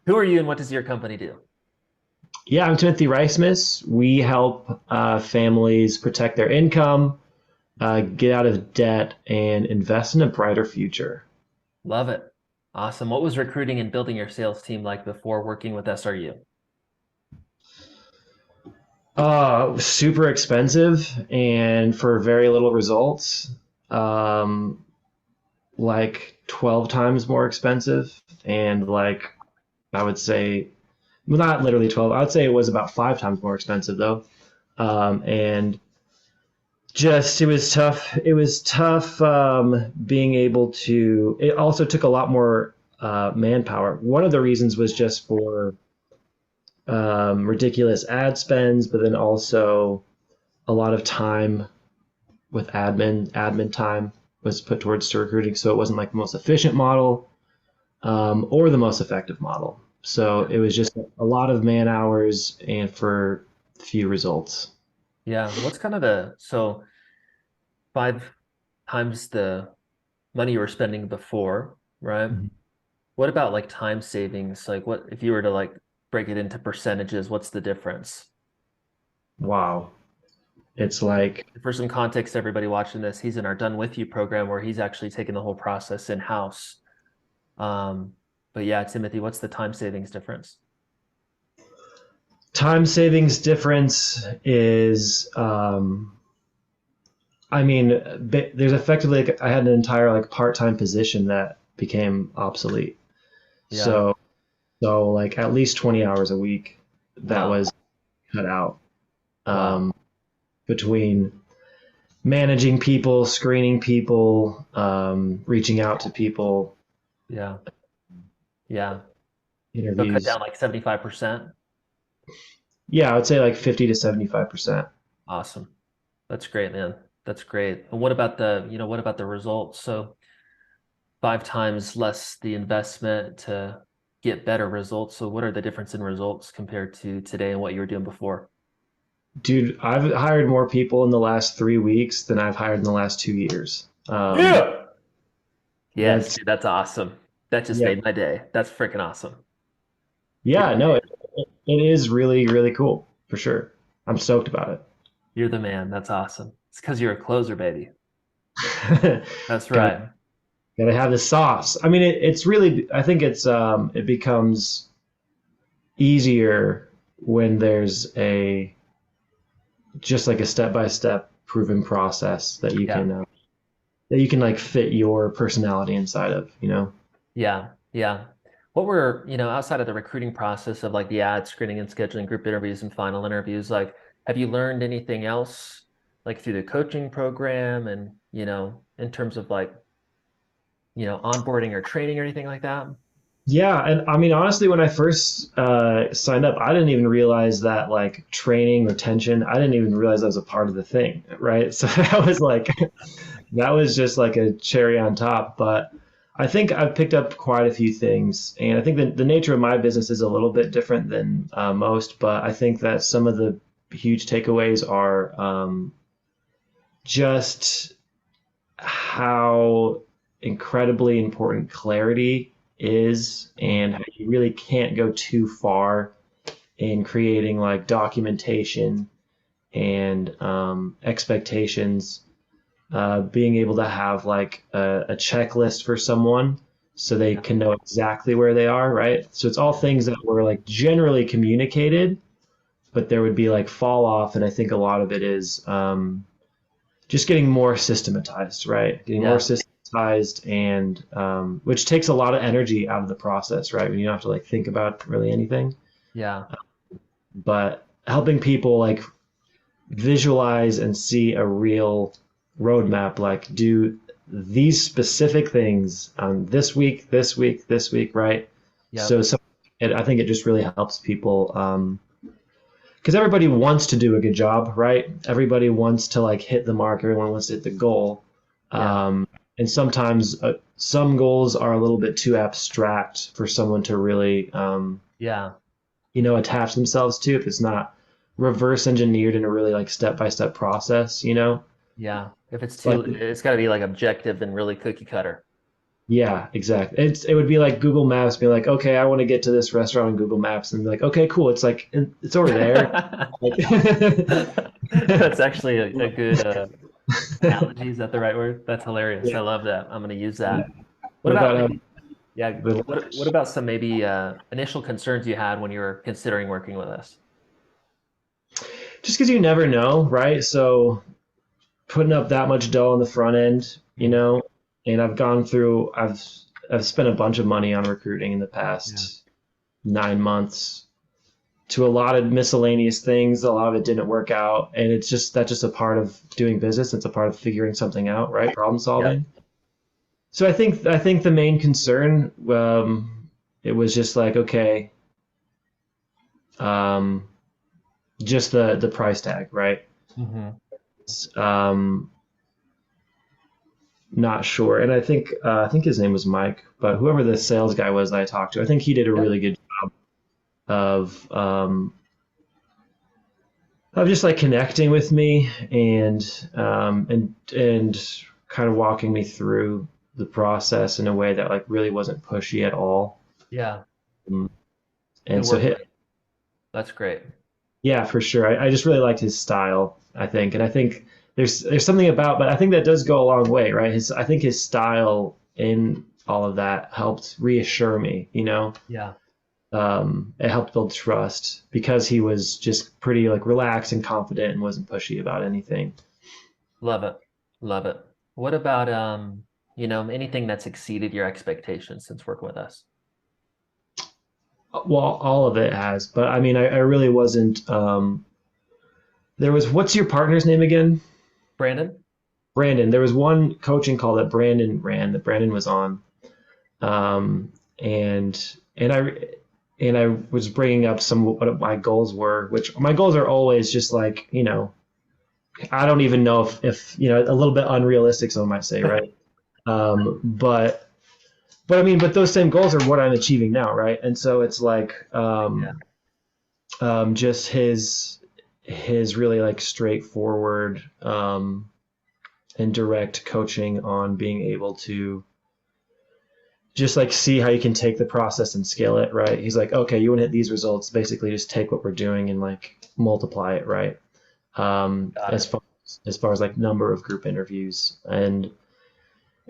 Who are you and what does your company do? Yeah, I'm Timothy Reismas. We help families protect their income, get out of debt, and invest in a brighter future. Love it. Awesome. What was recruiting and building your sales team like before working with SRU? Super expensive and for very little results. Um, like 12 times more expensive. And like, I would say, well, not literally 12, I would say it was about 5 times more expensive though. And just it was tough. It was tough being able to. It also took a lot more manpower. One of the reasons was just for ridiculous ad spends, but then also a lot of time with admin time was put towards to recruiting, so it wasn't like the most efficient model or the most effective model. So it was just a lot of man hours and for few results. Yeah. What's kind of so five times the money you were spending before, right? Mhm. What about like time savings? Like what if you were to like break it into percentages, what's the difference? Wow, it's like For some context, everybody watching this, he's in our Done With You program where he's actually taking the whole process in-house. Um, but yeah, Timothy, what's the time savings difference? time savings difference is I mean, there's effectively like I had an entire like part-time position that became obsolete. Yeah. So like at least 20 hours a week that Wow. was cut out Wow. um, between managing people, screening people, reaching out to people, Yeah. Yeah. So cut down interviews. like 75%. Yeah, I would say like 50 to 75%. Awesome. That's great, man. That's great. And what about what about the results? So five times less the investment to get better results. So what are the difference in results compared to today and what you were doing before? Dude, I've hired more people in the last 3 weeks than I've hired in the last 2 years. Yeah. Yes, That's dude, that's awesome. That just yeah, made my day. That's freaking awesome. You're yeah, the no, man. it is really, really cool for sure. I'm stoked about You're the man. That's awesome. It's because you're a closer, baby. it. That's gotta right. gotta have the sauce. I mean, it's really. I think it becomes easier when there's a just like a step by step proven process Yeah. that you can like fit your personality inside of. You know. Yeah. Yeah. What were, outside of the recruiting process of like the ad screening and scheduling group interviews and final interviews, like, have you learned anything else like through the coaching program and, in terms of like, onboarding or training or anything like that? Yeah, and I mean honestly, when I first signed up, I didn't even realize that like training retention. I didn't even realize that was a part of the thing, right? So that was like that was just like a cherry on top. But I think I've picked up quite a few things, and I think the nature of my business is a little bit different than most. But I think that some of the huge takeaways are just how incredibly important clarity is, and how you really can't go too far in creating like documentation and expectations, being able to have like a checklist for someone so they Yeah. can know exactly where they are, right? So it's all things that were like generally communicated, but there would be like fall off. And I think a lot of it is just getting more systematized, right? Getting more Yeah. systematized, and which takes a lot of energy out of the process, right? When you don't have to like think about really anything, Yeah. but helping people like visualize and see a real roadmap, like do these specific things this week, this week, this week, right? Yeah. So I think it just really helps people because everybody wants to do a good job, right? Everybody wants to like hit the mark. Everyone wants to hit the goal. Yeah. And sometimes some goals are a little bit too abstract for someone to really, Yeah. attach themselves to if it's not reverse engineered in a really like step by step process. Yeah. If Like it's got to be like objective and really cookie cutter. Yeah, exactly. It would be like Google Maps being like, okay, I want to get to this restaurant on Google Maps, and be like, okay, cool. It's like it's over there. Like, That's actually a good analogy. Is that the right word? That's hilarious. I yeah. love that. I'm going to use that. What What about about maybe, yeah, the what about some maybe initial concerns you had when you were considering working with us? just because you never know, right? So putting up that much dough on the front end, Mm. and I've spent a bunch of money on recruiting in the Yeah. past 9 months to a lot of miscellaneous things. A lot of it didn't work out, and it's just that's just a part of doing business. It's a part of figuring something out, right? Problem Yep. solving. So I think the main concern, it was just like, okay, um, just the price tag, right? Hmm. Um, Not sure. And I think his name was Mike, but whoever the sales guy was that I talked to, I think he did a Yep. really good job of just like connecting with me and kind of walking me through the process in a way that like really wasn't pushy at all. Yeah. Um, Good And so work. That's great. yeah, for sure. I just really liked his style, I think. And I think there's something about, but I think that does go a long way, right? I think his style in all of that helped reassure me. Yeah. It helped build trust because he was just pretty like relaxed and confident and wasn't pushy about anything. Love it. Love it. What about anything that's exceeded your expectations since working with us? Well, all of it has, but I mean, I really wasn't. There was, what's your partner's name again? Brandon? Brandon. There was one coaching call that Brandon ran that Brandon was on, um, and and I was bringing up some what my goals were, which my goals are always just like I don't even know if a little bit unrealistic, some might say, right? But I mean, but those same goals are what I'm achieving now, right? And so it's like Yeah. just his really like straightforward and direct coaching on being able to just like see how you can take the process and scale it, right? He's like, okay, you want to hit these results, basically just take what we're doing and like multiply it, right? Um, Got as it. far as far as like number of group interviews and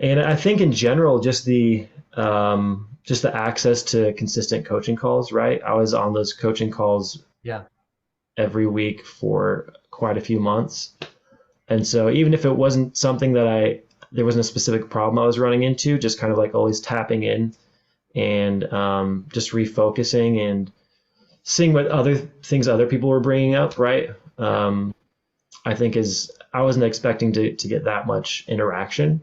I think in general just the access to consistent coaching calls, right? I was on those coaching calls Yeah. every week for quite a few months. And so even if it wasn't something there wasn't a specific problem I was running into, just kind of like always tapping in and just refocusing and seeing what other things other people were bringing up, right? Yeah. I think I wasn't expecting to get that much interaction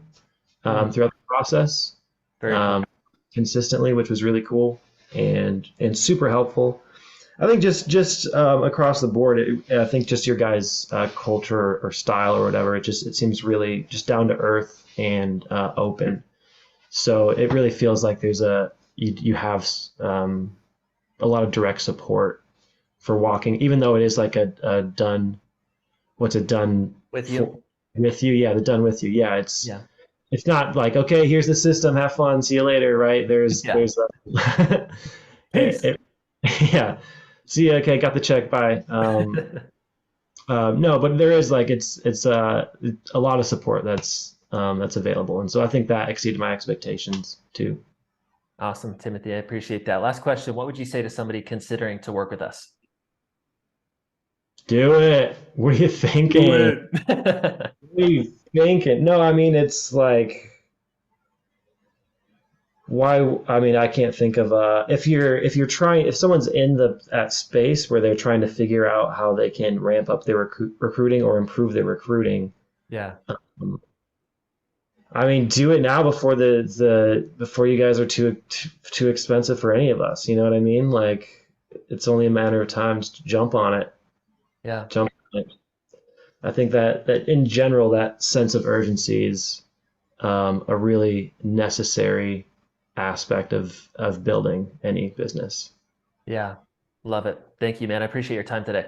Hmm. throughout the process Very cool. um, consistently, which was really cool and super helpful. I think just across the board, I think just your guys' culture or style or whatever, it seems really just down to earth and open. So it really feels like you have a lot of direct support for walking, even though it is like a done what's it done With for you? with you? Yeah, the done with you. Yeah, Yeah. it's not like, okay, here's the system, have fun, see you later, right? Yeah. It, Peace. it, yeah, see you, okay, got the check, bye. No, but there is like it's a lot of support that's available, and so I think that exceeded my expectations too. Awesome, Timothy. I appreciate that. Last question. What would you say to somebody considering to work with us? Do it. What are you Do thinking? it. What are you thinking? No, I mean it's like why I mean I can't think of if you're trying if someone's in that space where they're trying to figure out how they can ramp up their recruiting or improve their recruiting. Yeah. um, I mean, do it now before before you guys are too expensive for any of us. You know what I mean? Like it's only a matter of time to jump on it. Yeah. Jump on it. I think that in general that sense of urgency is a really necessary aspect of building any business. Yeah. Love it. Thank you, man. I appreciate your time today.